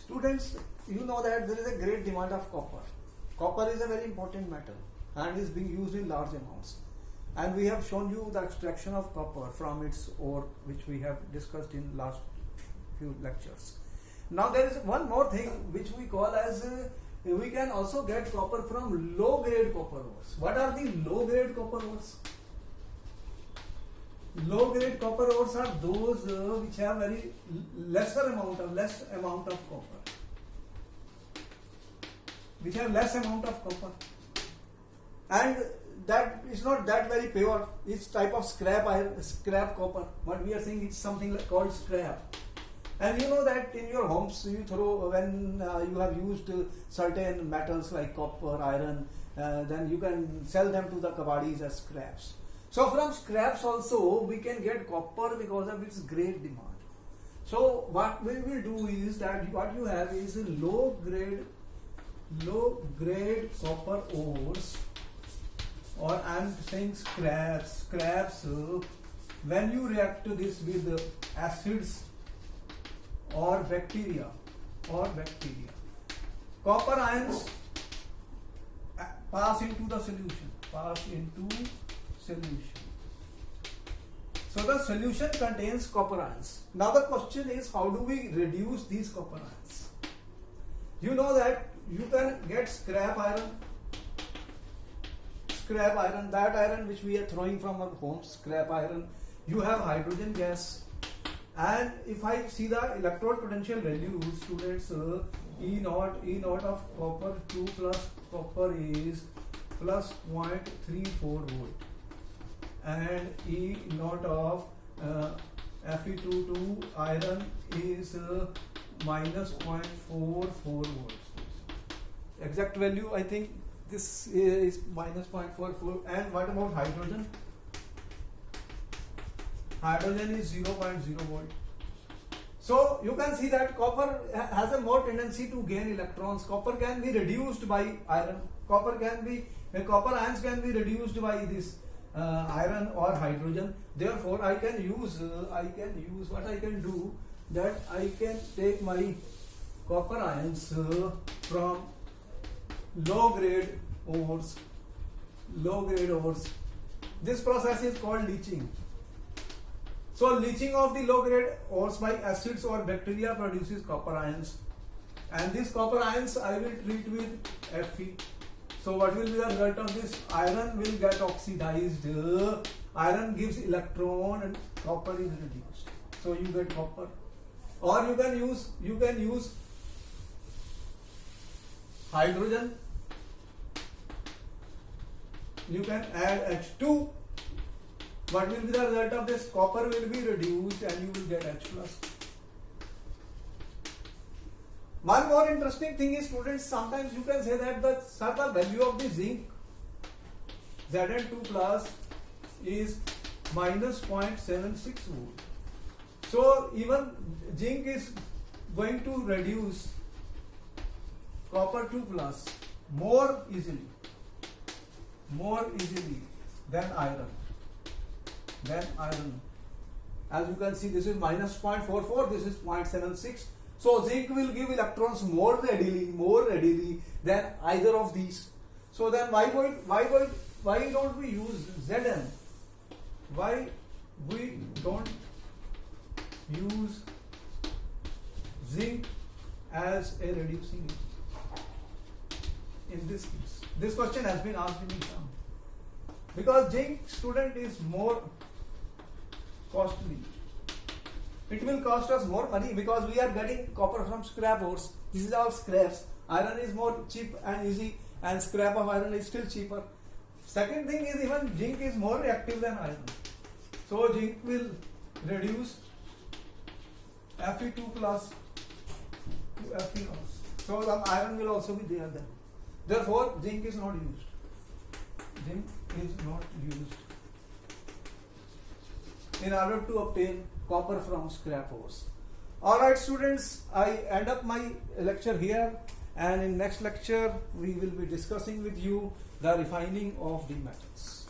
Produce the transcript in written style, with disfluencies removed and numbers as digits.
Students, you know that there is a great demand of copper. Copper is a very important metal and is being used in large amounts. And we have shown you the extraction of copper from its ore, which we have discussed in last few lectures. Now there is one more thing which we call as we can also get copper from low grade copper ores. What are the low grade copper ores? Low grade copper ores are those which have very less amount of copper, which have less amount of copper, and that is not that very pure. It's type of scrap copper. What we are saying is something called scrap. And you know that in your homes you throw when you have used certain metals like copper, iron, then you can sell them to the kabadis as scraps. So from scraps also we can get copper because of its great demand. So what we will do is that what you have is a low grade copper ores, or I am saying scraps. When you react to this with acids or bacteria, copper ions pass into the solution. So the solution contains copper ions. Now the question is, how do we reduce these copper ions? You know that you can get scrap iron, that iron which we are throwing from our homes, scrap iron. You have hydrogen gas, and if I see the electrode potential values, students, E naught of copper 2 plus copper is plus 0.34 volt, and E naught of Fe2 to iron is minus 0.44 volts. Exact value I think this is minus 0.44. And what about hydrogen? Hydrogen is 0.0 volt. So you can see that copper has a more tendency to gain electrons. Copper can be reduced by iron. Copper ions can be reduced by this iron or hydrogen. Therefore, I can use what I can do, that I can take my copper ions from low grade ores. This process is called leaching. So leaching of the low grade ores by acids or bacteria produces copper ions, and these copper ions I will treat with Fe. So what will be the result of this? Iron will get oxidized. Iron gives electron and copper is reduced. So you get copper. Or you can use hydrogen. You can add H2. What will be the result of this? Copper will be reduced and you will get H plus. One more interesting thing is, students, sometimes you can say that the value of the zinc Zn2 plus is minus 0.76 volt. So even zinc is going to reduce copper 2 plus more easily than iron. As you can see, this is minus 0.44, this is 0.76. So zinc will give electrons more readily than either of these. So then why don't we use Zn? Why we don't use zinc as a reducing agent in this case? This question has been asked in exam. Because zinc, student, is more costly. It will cost us more money because we are getting copper from scrap ores. This is all scraps. Iron is more cheap and easy, and scrap of iron is still cheaper. Second thing is, even zinc is more reactive than iron. So zinc will reduce Fe2 plus to Fe loss. So the iron will also be there then. Therefore, zinc is not used. In order to obtain copper from scrap ores. Alright, students, I end up my lecture here, and in next lecture we will be discussing with you the refining of the metals.